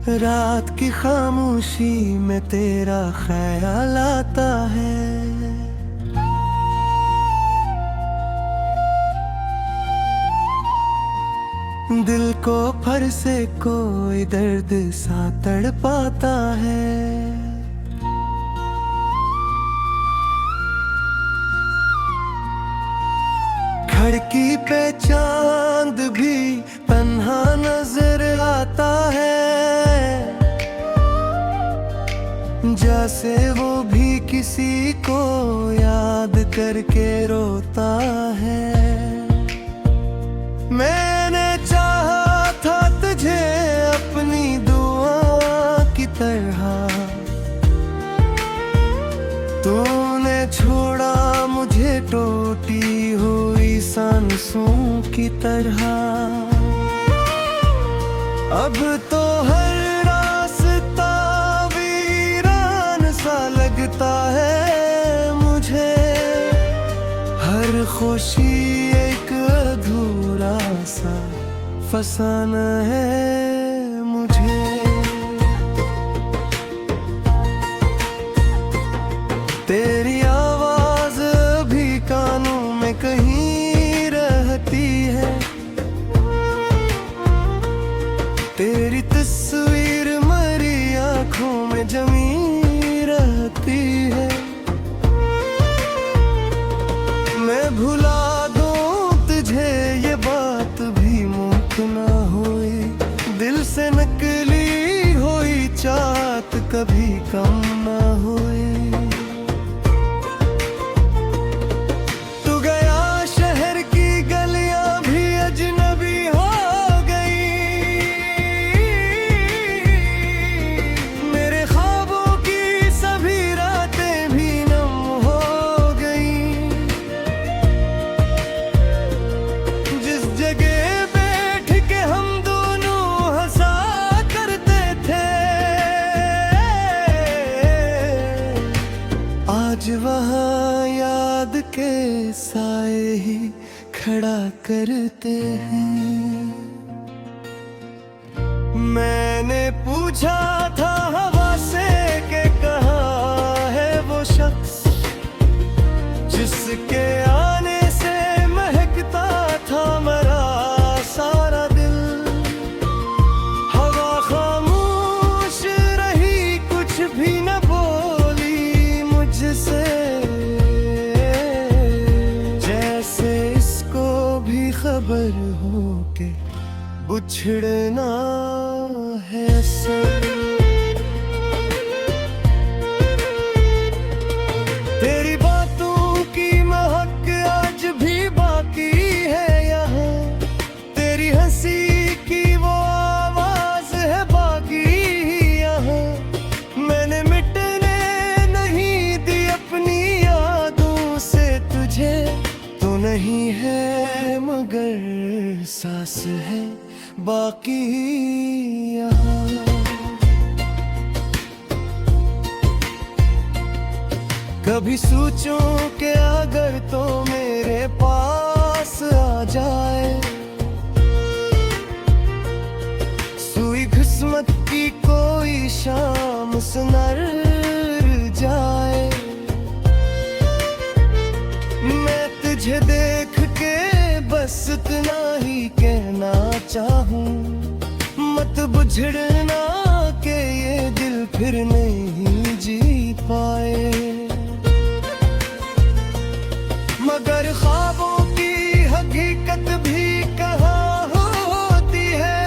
रात की खामोशी में तेरा ख्याल आता है। दिल को फर से कोई दर्द सा तड़पाता है। खिड़की पे चांद भी तन्हा नजर आता है, जैसे वो भी किसी को याद करके रोता है। मैंने चाहा था तुझे अपनी दुआ की तरह, तूने छोड़ा मुझे टूटी हुई सांसों की तरह। अब तो हर रास्ता वीरान सा लगता है मुझे, हर खुशी एक अधूरा सा फसाना है मुझे। तेरी आवाज भी कानों में कहीं रहती है, तेरी तस्वीर मरी आंखों में जमी रहती है। मैं भुला दूं तुझे ये बात भी मुमकिन ना हुई, दिल से नकली हुई चाहत कभी कम ना हुई। आज वहाँ याद के साए ही खड़ा करते हैं। मैंने पूछा था हवा से कि कहाँ है वो शख्स, जिसके आने से महकता था मेरा सारा दिल। हवा खामोश रही, कुछ भी न बोली मुझसे, जैसे इसको भी खबर हो के बिछड़ना है सब। तेरी बातों की महक आज भी बाकी है यहाँ, तेरी हंसी की वो आवाज है बाकी यहाँ। मैंने मिटने नहीं दी अपनी यादों से तुझे, तो नहीं है मगर सांस है बाकी यहाँ। कभी सोचूं कि अगर तो मेरे पास आ जाए, सुई किस्मत की कोई शाम सुनर जाए। मैं तुझे देख के बस इतना ही कहना चाहूं, मत बुझड़ना के ये दिल फिर नहीं जीत पाए। मगर ख्वाबों की हकीकत भी कहाँ होती है,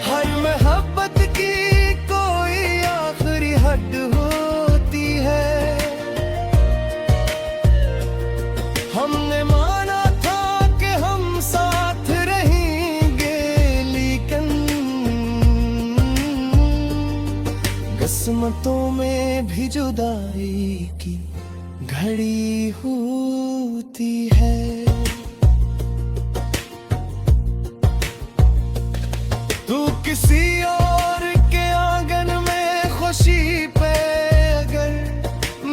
हर मोहब्बत की कोई आखिरी हद होती है। हमने माना था कि हम साथ रहेंगे, लेकिन किस्मतों में भी जुदाई की घड़ी होती है। तू किसी और के आंगन में खुशी पे अगर,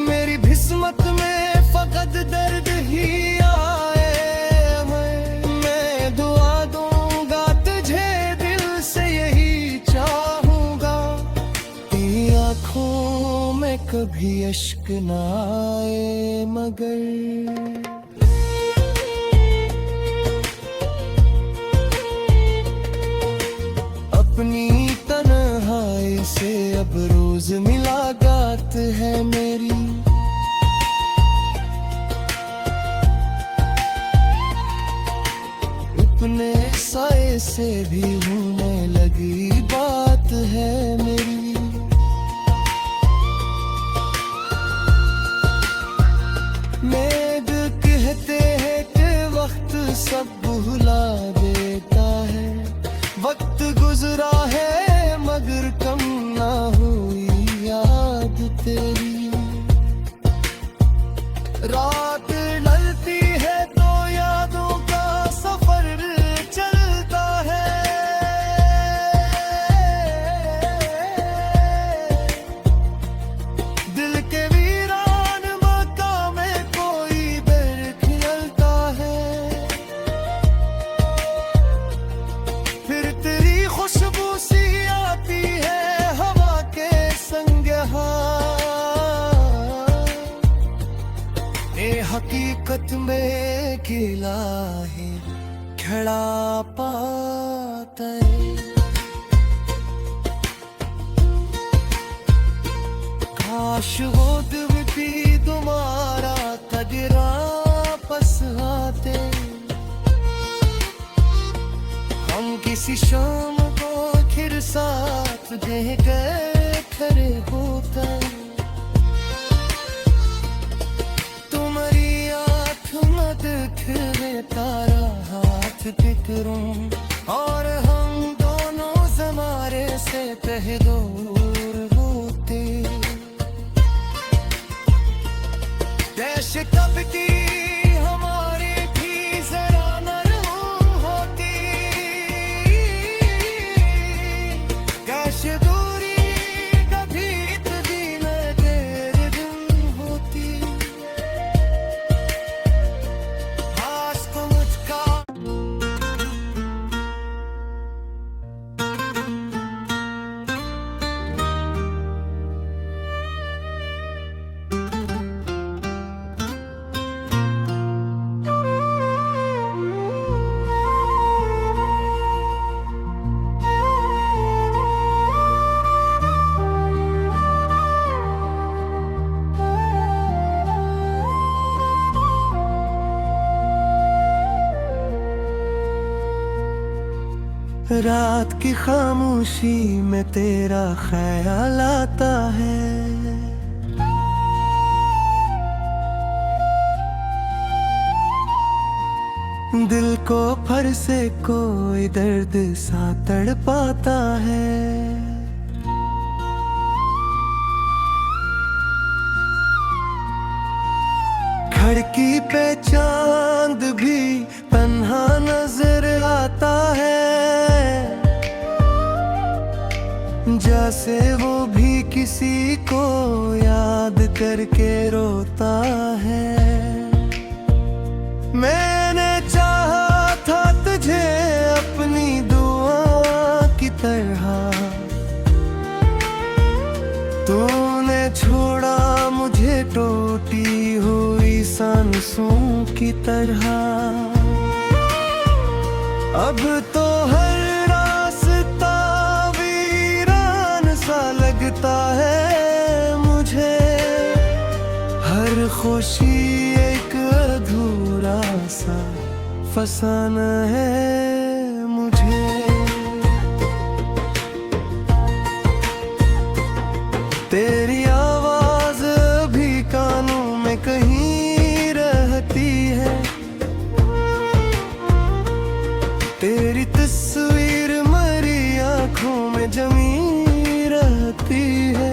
मेरी किस्मत में फकत दर्द ही आए। मैं दुआ दूंगा तुझे भी अश्क न आए मगर अपनी तन्हाई से अब रोज मुलाकात है मेरी। अपने साए से भी होने लगी बात है मेरी। मेघ कहते हैं कि वक्त सब भुला देता है। वक्त गुजरा है मगर कम ना हुई याद तेरी। रात ढलती है तो यादों का सफर चलता है। दिल के वीरान मकाम में कोई बेर खिलता है। फिर तेरी खुशबू सी आती है हवा के संग हकीकत में खिला है खड़ा पाता है। काश वो दिल भी तुम्हारा तगड़ा पस आते। हम किसी शाम को फिर साथ दे गए खड़े होते। तारा हाथ पकड़ूं और हम दोनों ज़मारे से कहीं दूर होते। जैसे कब की हमारी भी जरा नरम होती। कैसे दूरी कभी इतनी न तेरे दिन होती। रात की खामोशी में तेरा ख्याल आता है। दिल को फर से कोई दर्द सा तड़पाता है। खिड़की पे चांद भी तन्हा नजर आता है। जैसे वो भी किसी को याद करके रोता है। मैंने चाहा था तुझे अपनी दुआ की तरह। तूने छोड़ा मुझे टूटी हुई सांसों की तरह। अब तो हर रास्ता वीरान सा लगता है मुझे। हर खुशी एक अधूरा सा फसाना है मुझे। तेरी आवाज भी कानों में कहीं रहती है। तेरी तस्वीर मरी आंखों में जमी रहती है।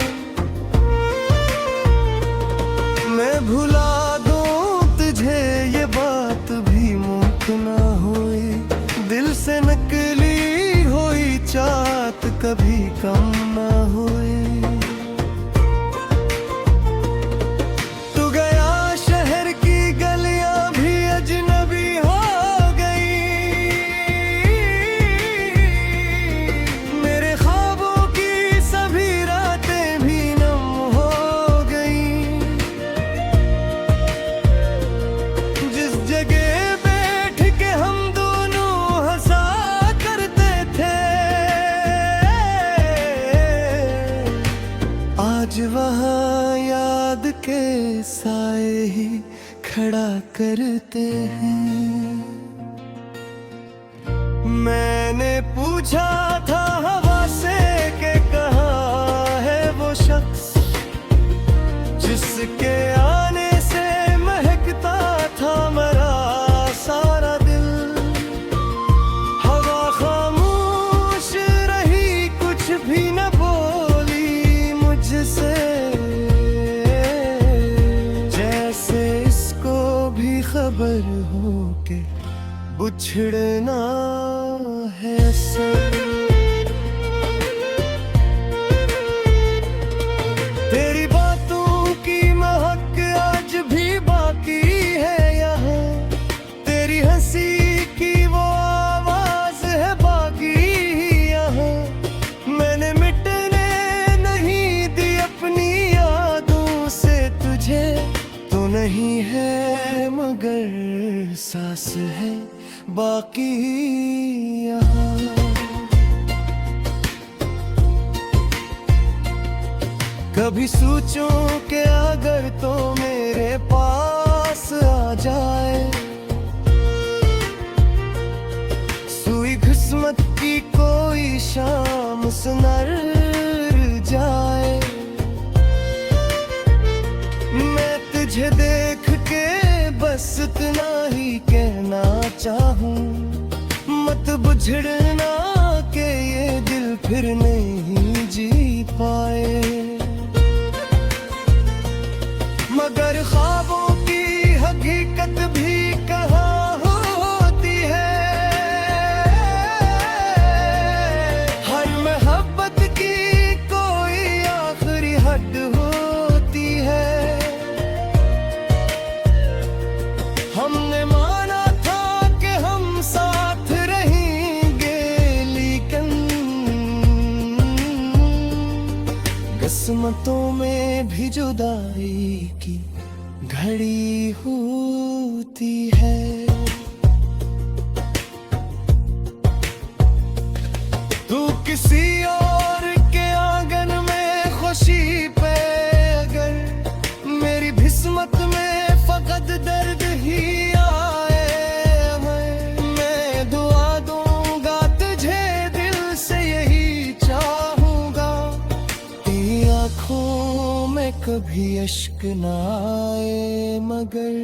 मैं भुला दूं तुझे ये बात भी मुमकिन ना हुई। दिल से नकली हुई चाहत कभी कम ना हुई। साए ही खड़ा करते हैं। मैंने पूछा था हवा से कि कहाँ है वो शख्स जिसके आने से महकता था मेरा सारा दिल। हवा खामोश रही, कुछ भी न बोली मुझसे, जैसे इसको भी खबर हो के बिछड़ना है सब। तेरी बातों की महक आज भी बाकी है यहाँ, तेरी हंसी की वो आवाज है बाकी यहाँ। मैंने मिटने नहीं दी अपनी यादों से तुझे, तो नहीं है मगर सांस है बाकी यहाँ। कभी सोचूं कि अगर तो मेरे पास आ जाए, सुई किस्मत की कोई शाम सुनर जाए। मैं तुझे देख के बस इतना ही कहना चाहूं, मत बुझड़ना के ये दिल फिर नहीं जी पाए। मगर ख्वाबों की हकीकत भी कहाँ होती है, हर मोहब्बत की कोई आखिरी हद होती है। हमने माना था कि हम साथ रहेंगे, लेकिन किस्मतों में भी जुदाई की घड़ी होती है। तू किसी और के आंगन में खुशी पे अगर, मेरी किस्मत में फकत दर्द ही आए। मैं दुआ दूंगा तुझे दिल से यही चाहूंगा, तेरी आँखों में कभी अश्क ना आए मगर।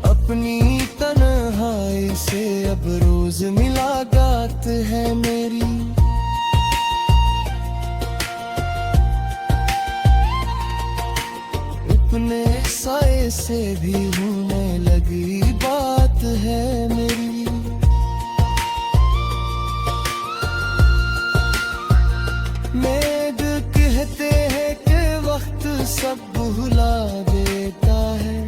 अपनी तन्हाई से अब रोज मुलाकात है मेरी, अपने साए से भी होने लगी बात है मेरी। मेद कहते हैं कि वक्त सब भुला देता है,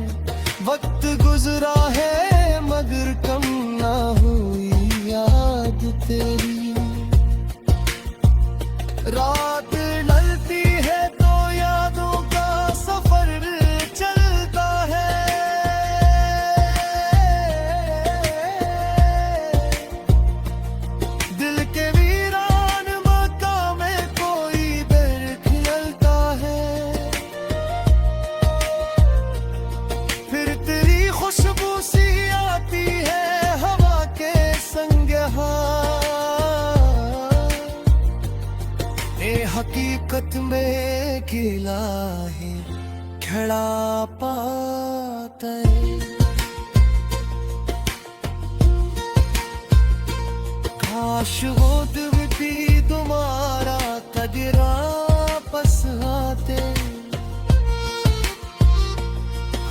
वक्त गुजरा है मगर कम ना हुई याद तेरी। रात ढलती है तो यादों का सफर चलता है, दिल के वीरान मकाम में कोई दर खिलता है। फिर तेरी खुशबू सी आती है हवा के संग ये हकीकत में खिला है खड़ा पाता है। काश वो दिल भी तुम्हारा कदरा पस आते,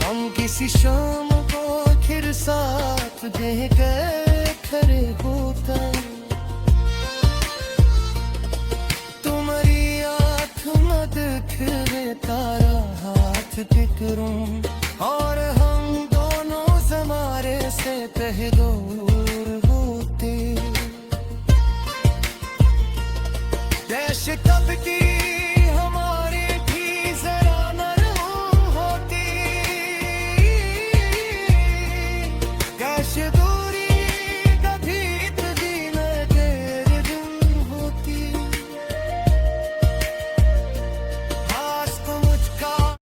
हम किसी शाम को फिर साथ देकर खड़े होते। तुम्हारी आँख में दिखे तारा हाथ पकड़ूं और हम दोनों ज़मारे से तहे दूर होते। देश कब की